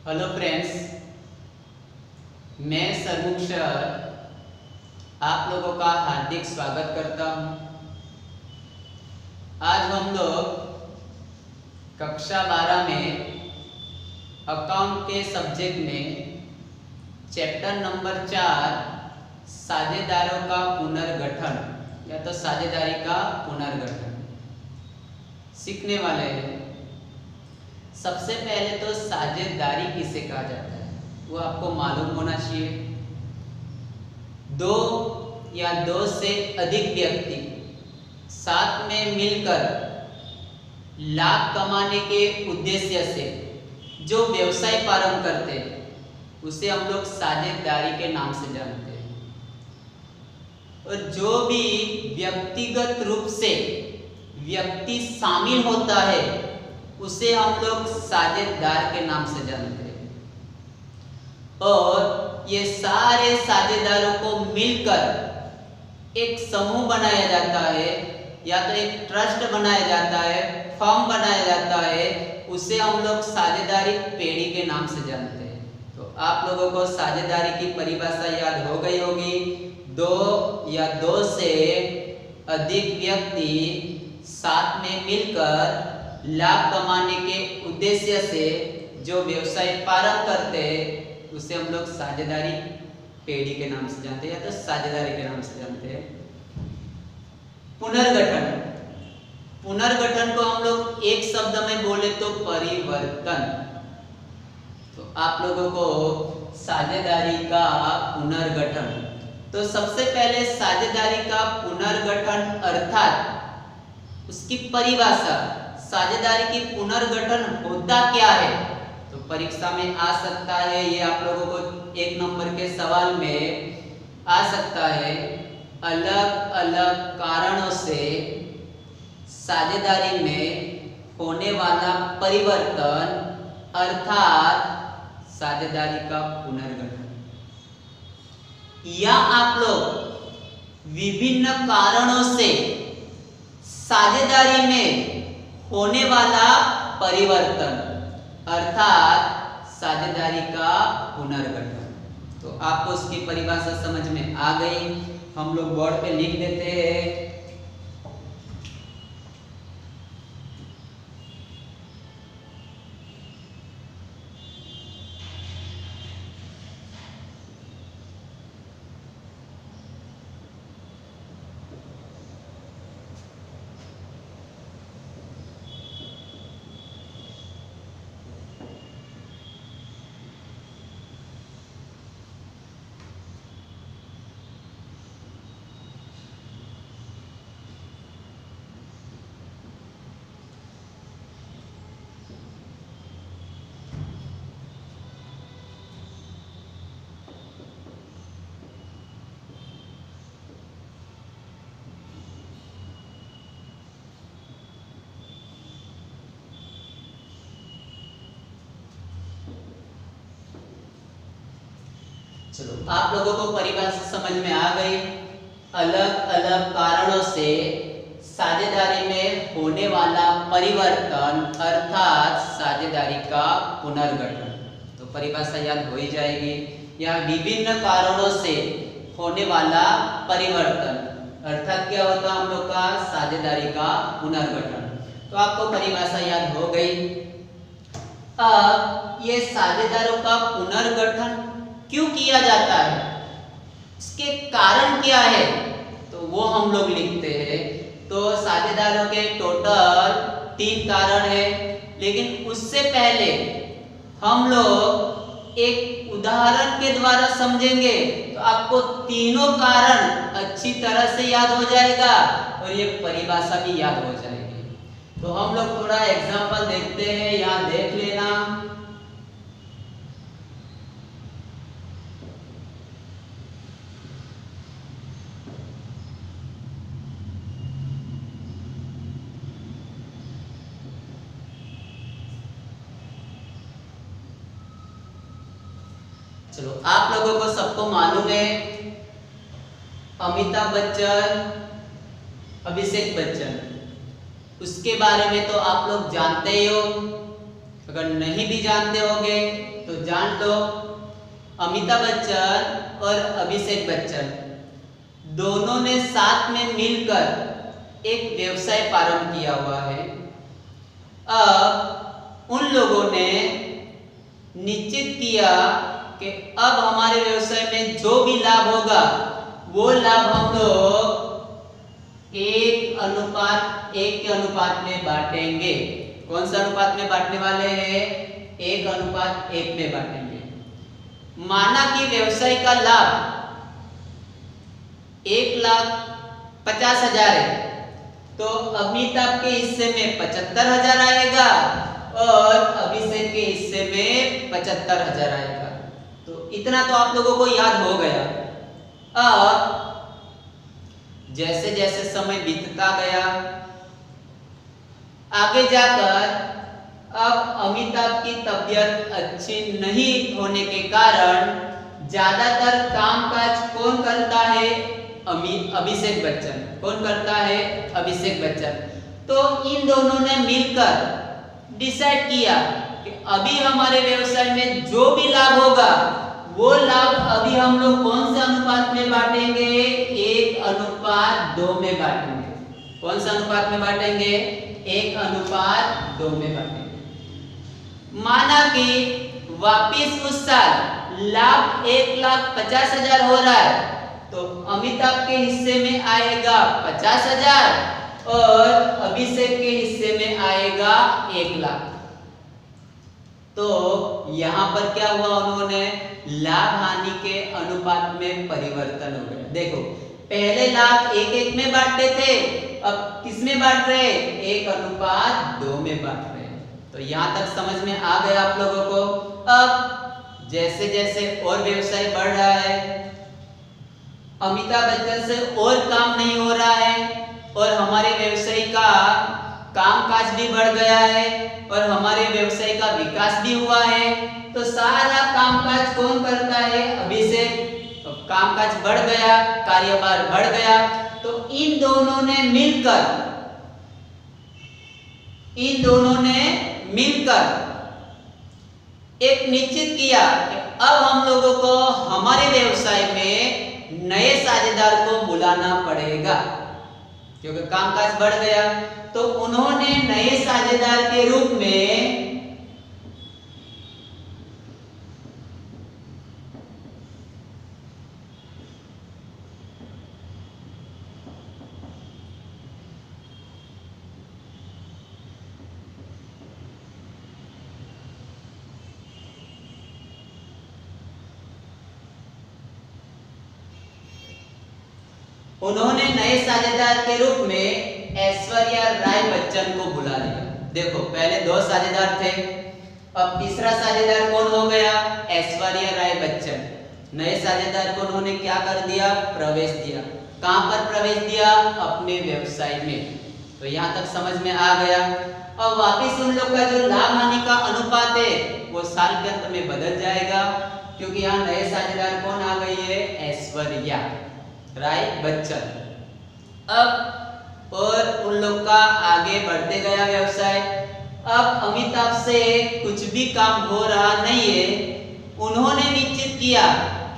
Hello friends, मैं सरमुख sir आप लोगों का हार्दिक स्वागत करता हूं। आज हम लोग कक्षा 12 में अकाउंट के सब्जेक्ट में चैप्टर नंबर 4 साझेदारों का पुनर्गठन या तो साझेदारी का पुनर्गठन सीखने वाले हैं। सबसे पहले तो साझेदारी किसे कहा जाता है वो आपको मालूम होना चाहिए। दो या दो से अधिक व्यक्ति साथ में मिलकर लाभ कमाने के उद्देश्य से जो व्यवसाय प्रारंभ करते हैं उसे हम लोग साझेदारी के नाम से जानते हैं। और जो भी व्यक्तिगत रूप से व्यक्ति शामिल होता है उसे हम लोग साझेदार के नाम से जानते हैं। और ये सारे साझेदारों को मिलकर एक समूह बनाया जाता है या तो एक ट्रस्ट बनाया जाता है, फर्म बनाया जाता है, उसे हम लोग साझेदारी पेढ़ी के नाम से जानते हैं। तो आप लोगों को साझेदारी की परिभाषा याद हो गई होगी। दो या दो से अधिक व्यक्ति साथ में मिलकर लाभ कमाने के उद्देश्य से जो व्यवसाय प्रारंभ करते हैं उसे हम लोग साझेदारी पेढ़ी के नाम से जानते हैं या तो साझेदारी के नाम से जानते हैं। पुनर्गठन, पुनर्गठन को हम लोग एक शब्द में बोले तो परिवर्तन। तो आप लोगों को साझेदारी का पुनर्गठन, तो सबसे पहले साझेदारी का पुनर्गठन अर्थात उसकी परिभाषा, साझेदारी की पुनर्गठन होता क्या है, तो परीक्षा में आ सकता है। ये आप लोगों को एक नंबर के सवाल में आ सकता है। अलग अलग कारणों से साझेदारी में होने वाला परिवर्तन अर्थात साझेदारी का पुनर्गठन, या आप लोग विभिन्न कारणों से साझेदारी में होने वाला परिवर्तन अर्थात साझेदारी का पुनर्गठन। तो आपको उसकी परिभाषा समझ में आ गई। हम लोग बोर्ड पे लिख देते हैं। चलो, आप लोगों को परिभाषा समझ में आ गई। अलग अलग कारणों से साझेदारी में होने वाला परिवर्तन अर्थात साझेदारी का पुनर्गठन, तो परिभाषा याद हो ही जाएगी। या विभिन्न कारणों से होने वाला परिवर्तन अर्थात क्या होता है हम लोग का साझेदारी का पुनर्गठन। तो आपको परिभाषा याद हो गई। अब ये साझेदारों का पुनर्गठन क्यों किया जाता है, इसके कारण क्या है, तो वो हम लोग लिखते हैं। तो साझेदारों के टोटल 3 कारण है, लेकिन उससे पहले हम लोग एक उदाहरण के द्वारा समझेंगे तो आपको तीनों कारण अच्छी तरह से याद हो जाएगा और ये परिभाषा भी याद हो जाएगी। तो हम लोग थोड़ा एग्जांपल देखते हैं, यहाँ देख लेना। चलो, आप लोगों को सबको मालूम है अमिताभ बच्चन, अभिषेक बच्चन, उसके बारे में तो आप लोग जानते ही हो। अगर नहीं भी जानते होगे तो तो जान लो, अमिताभ बच्चन और अभिषेक बच्चन दोनों ने साथ में मिलकर एक व्यवसाय प्रारंभ किया हुआ है। अब उन लोगों ने निश्चित किया कि अब हमारे व्यवसाय में जो भी लाभ होगा वो लाभ हम लोग 1:1 के अनुपात में बांटेंगे। कौन सा अनुपात में बांटने वाले हैं? 1:1 में बांटेंगे। माना कि व्यवसाय का लाभ 1,50,000 है, तो अमिताभ के हिस्से में 75,000 आएगा और अभिषेक के हिस्से में 75,000 आएगा। तो इतना तो आप लोगों को याद हो गया। अब जैसे जैसे समय बीतता गया, आगे जाकर अब अमिताभ की तबीयत अच्छी नहीं होने के कारण ज्यादातर कामकाज कौन करता है? अभिषेक बच्चन। कौन करता है? अभिषेक बच्चन। तो इन दोनों ने मिलकर डिसाइड किया कि अभी हमारे व्यवसाय में जो भी लाभ होगा वो लाभ अभी हम लोग कौन से अनुपात में बांटेंगे? 1:2 में बांटेंगे। कौन सा अनुपात में बांटेंगे? 1:2 में बांटेंगे। माना कि वापिस उस साल लाभ 1,50,000 हो रहा है, तो अमिताभ के हिस्से में आएगा 50,000 और अभिषेक के हिस्से में आएगा 1,00,000। तो यहाँ पर क्या हुआ? उन्होंने लाभ हानि के अनुपात में परिवर्तन हो गया। देखो, पहले लाभ 1:1 में बांटते थे, अब किस में बांट रहे? 1:2 में बांट रहे। तो यहाँ तक समझ में आ गया आप लोगों को। अब जैसे जैसे और व्यवसाय बढ़ रहा है, अमिताभ बच्चन से और काम नहीं हो रहा है और हमारे व्यवसाय का कामकाज भी बढ़ गया है और हमारे व्यवसाय का विकास भी हुआ है, तो सारा कामकाज कौन करता है? अभिषेक। तो कामकाज बढ़ गया, कार्यभार बढ़ गया, तो इन दोनों ने मिलकर एक निश्चित किया कि अब हम लोगों को हमारे व्यवसाय में नए साझेदार को बुलाना पड़ेगा, क्योंकि कामकाज बढ़ गया। तो उन्होंने नए साझेदार के रूप में के रूप में ऐश्वर्या राय बच्चन को बुला लिया। देखो, पहले 2 साझेदार थे, अब तीसरा साझेदार कौन हो गया? ऐश्वर्या राय बच्चन। नए साझेदार को उन्होंने क्या कर दिया? प्रवेश दिया। कहां पर प्रवेश दिया? अपने व्यवसाय में। तो यहाँ तक समझ में आ गया। अब वापिस उन लोग का जो लाभ हानि का अनुपात है वो साल के अंत में बदल जाएगा, क्योंकि यहाँ नए साझेदार कौन आ गई है? ऐश्वर्या राय बच्चन। अब और उन लोग का आगे बढ़ते गया व्यवसाय। अब अमिताभ से कुछ भी काम हो रहा नहीं है। उन्होंने निश्चित किया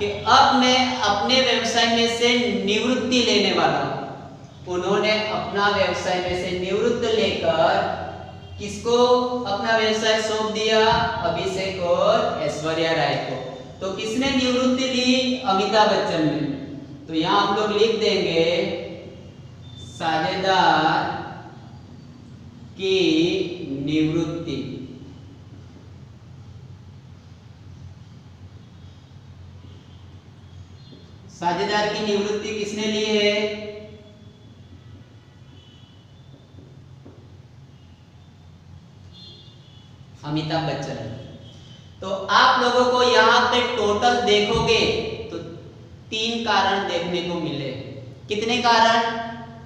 कि अब मैं अपने व्यवसाय में से निवृत्ति लेने वाला हूं। उन्होंने अपना व्यवसाय में से निवृत्ति लेकर किसको अपना व्यवसाय सौंप दिया? अभिषेक और ऐश्वर्या राय को। तो किसने निवृत्ति ली? अमिताभ बच्चन ने। तो यहाँ हम लोग लिख देंगे साझेदार की निवृत्ति। साझेदार की निवृत्ति किसने ली है? अमिताभ बच्चन। तो आप लोगों को यहाँ पे टोटल देखोगे तो 3 कारण देखने को मिले। कितने कारण?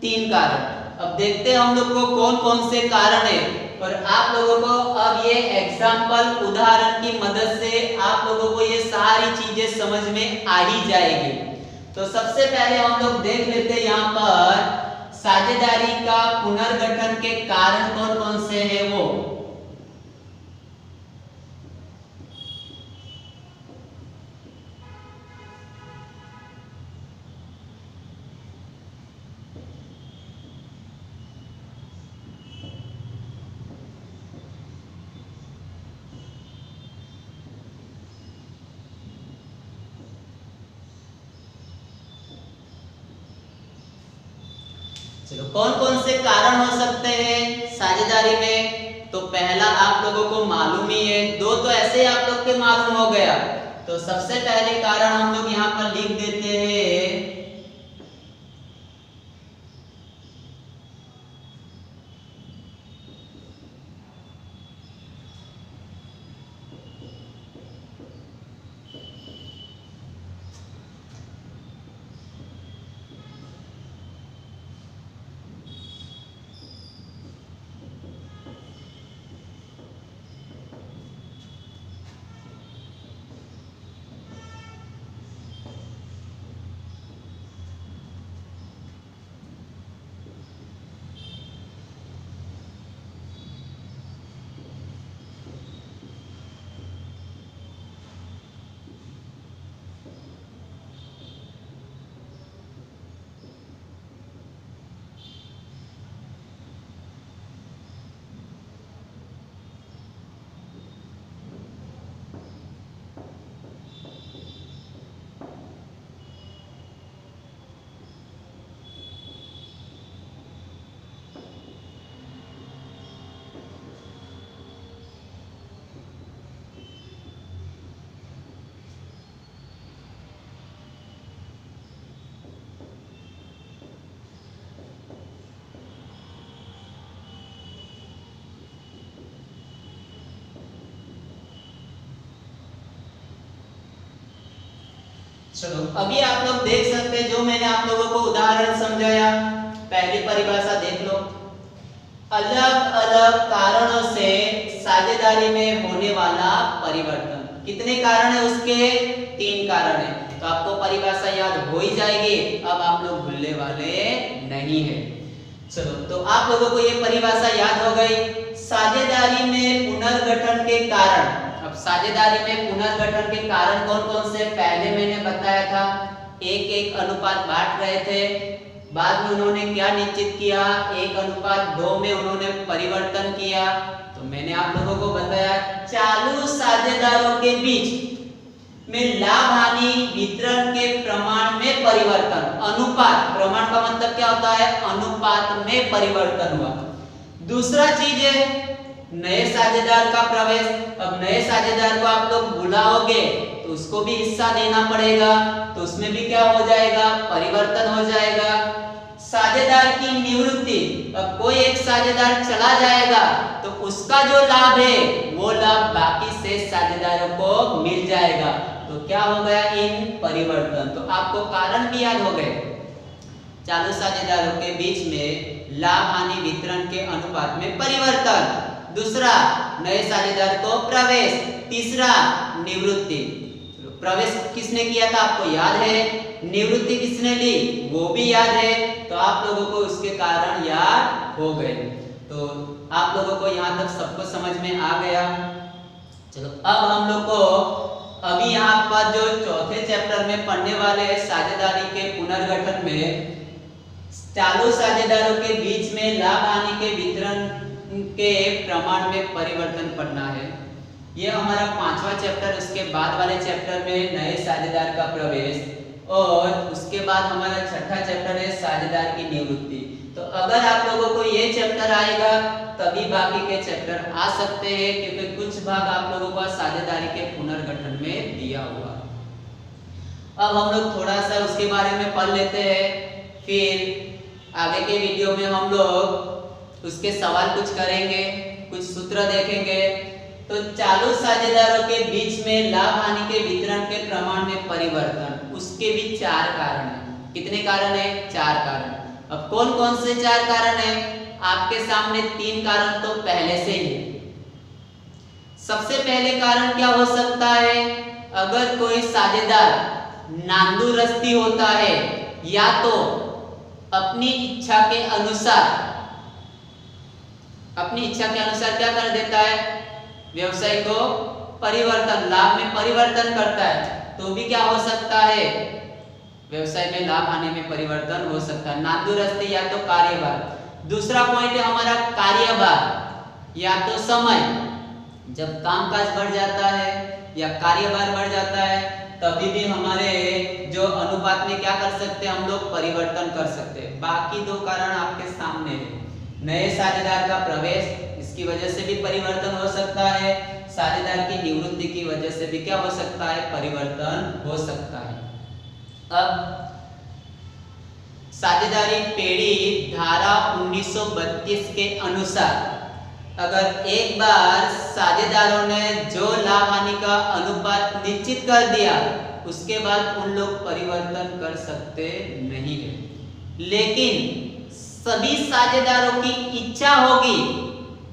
3 कारण। अब देखते हैं हम लोग को कौन कौन से कारण है, और आप लोगों को अब ये एग्जाम्पल उदाहरण की मदद से आप लोगों को ये सारी चीजें समझ में आ ही जाएगी। तो सबसे पहले हम लोग देख लेते हैं यहाँ पर साझेदारी का पुनर्गठन के कारण कौन कौन से हैं वो। चलो कौन कौन से कारण हो सकते हैं साझेदारी में? तो पहला आप लोगों को मालूम ही है, दो तो ऐसे ही आप लोग के मालूम हो गया। तो सबसे पहले कारण हम लोग यहाँ पर लिख देते हैं, चलो अभी आप लोग देख सकते हैं जो मैंने आप लोगों को उदाहरण समझाया। पहली परिभाषा देख लो, अलग अलग कारणों से साझेदारी में होने वाला परिवर्तन। कितने कारण है उसके? 3 कारण है। तो आपको परिभाषा याद हो ही जाएगी, अब आप लोग भूलने वाले नहीं है। चलो तो आप लोगों को ये परिभाषा याद हो गई। साझेदारी में पुनर्गठन के कारण, अब साझेदारी में पुनर्गठन के कारण कौन कौन से? पहले मैंने बताया था 1:1 अनुपात बांट रहे थे, बाद में उन्होंने क्या निश्चित किया? 1:2 में उन्होंने परिवर्तन किया। तो मैंने आप लोगों को बताया चालू साझेदारों के बीच में लाभ हानि वितरण के प्रमाण में परिवर्तन, अनुपात, प्रमाण का मतलब क्या होता है? अनुपात में परिवर्तन हुआ। दूसरा चीज है नए साझेदार का प्रवेश। अब नए साझेदार को आप लोग बुलाओगे तो उसको भी हिस्सा देना पड़ेगा, तो उसमें भी क्या हो जाएगा? परिवर्तन हो जाएगा। साझेदार की निवृत्ति, अब कोई एक साझेदार चला जाएगा तो उसका जो लाभ है वो लाभ बाकी से साझेदारों को मिल जाएगा। तो क्या हो गया? इन परिवर्तन। तो आपको कारण भी याद हो गए, चालू साझेदारों के बीच में लाभ हानि वितरण के अनुपात में परिवर्तन, दूसरा नए साझेदार को प्रवेश, तीसरा निवृत्ति। प्रवेश किसने किया था आपको याद है, निवृत्ति किसने ली वो भी याद है। तो आप लोगों को उसके कारण याद हो गए। तो आप लोगों को यहाँ तक सबको समझ में आ गया। चलो अब हम लोग को अभी यहाँ पर जो चौथे चैप्टर में पढ़ने वाले हैं साझेदारी के पुनर्गठन में, चालू साझेदारों के बीच में लाभ हानि के वितरण के प्रमाण में परिवर्तन पढ़ना है। ये हमारा 5वां चैप्टर। उसके बाद वाले चैप्टर में नए साझेदार का प्रवेश, और उसके बाद हमारा 6ठा चैप्टर है साझेदार की निवृत्ति। तो अगर आप लोगों को ये चैप्टर आएगा तभी बाकी के चैप्टर आ सकते हैं, क्योंकि कुछ भाग आप लोगों को साझेदारी के पुनर्गठन में दिया हुआ। अब हम लोग थोड़ा सा उसके बारे में पढ़ लेते हैं, फिर आगे के वीडियो में हम लोग उसके सवाल कुछ करेंगे, कुछ सूत्र देखेंगे। तो चालू साझेदारों के बीच में लाभ हानि के वितरण के प्रमाण में परिवर्तन, उसके भी 4 कारण हैं। कितने कारण है? 4 कारण। अब कौन कौन से 4 कारण हैं? आपके सामने 3 कारण तो पहले से ही। सबसे पहले कारण क्या हो सकता है? अगर कोई साझेदार नांदुरस्ती होता है, या तो अपनी इच्छा के अनुसार क्या कर देता है? व्यवसाय को परिवर्तन, लाभ में परिवर्तन करता है, तो भी क्या हो सकता है? व्यवसाय में लाभ आने में परिवर्तन हो सकता है। नांदुरस्ती या तो कार्यभार। दूसरा पॉइंट है हमारा कार्यभार या तो समय। जब कामकाज बढ़ जाता है या कार्यभार बढ़ जाता है तभी भी हमारे जो अनुपात में क्या कर सकते हैं हम लोग परिवर्तन कर सकते हैं। बाकी दो कारण आपके सामने है। नए साझेदार का प्रवेश, इसकी वजह से भी परिवर्तन हो सकता है। साझेदार की निवृत्ति की वजह से भी क्या हो सकता है, परिवर्तन हो सकता है। अब साझेदारी पेड़ी धारा 1932 के अनुसार अगर एक बार साझेदारों ने जो लाभ हानि का अनुपात निश्चित कर दिया, उसके बाद उन लोग परिवर्तन कर सकते नहीं है। लेकिन सभी साझेदारों की इच्छा होगी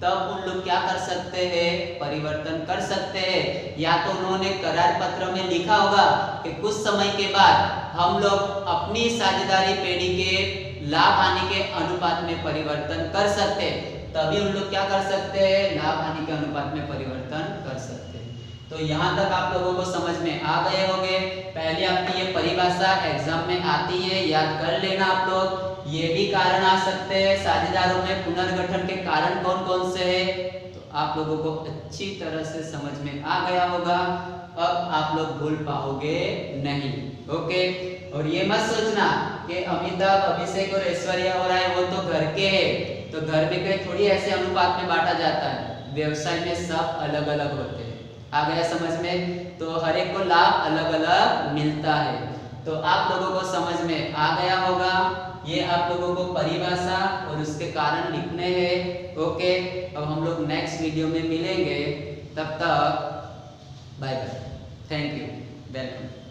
तब उन लोग क्या कर सकते हैं, परिवर्तन कर सकते हैं। या तो उन्होंने करार पत्र में लिखा होगा कि कुछ समय के बाद हम लोग अपनी साझेदारी पेड़ी के लाभ हानि के अनुपात में परिवर्तन कर सकते हैं, तभी उन लोग क्या कर सकते हैं, लाभ हानि के अनुपात में परिवर्तन कर सकते हैं। तो यहाँ तक आप लोगों को समझ में आ गए होंगे। पहले आपकी ये परिभाषा एग्जाम में आती है, याद कर लेना आप लोग। ये भी कारण आ सकते हैं, साझेदारों में पुनर्गठन के कारण कौन कौन से हैं, तो आप लोगों को अच्छी तरह से समझ में आ गया होगा। अब आप लोग भूल पाओगे नहीं। ओके, और ये मत सोचना कि अमिताभ, अभिषेक और ऐश्वर्या हो रहा है वो तो घर के हैं, तो घर में कहीं थोड़ी ऐसे अनुपात में बांटा जाता है। व्यवसाय में सब अलग अलग होते हैं। आ गया समझ में? तो हर एक को लाभ अलग अलग मिलता है। तो आप लोगों को समझ में आ गया होगा। ये आप लोगों को परिभाषा और उसके कारण लिखने हैं। ओके, अब हम लोग नेक्स्ट वीडियो में मिलेंगे। तब तक bye bye, thank you, welcome.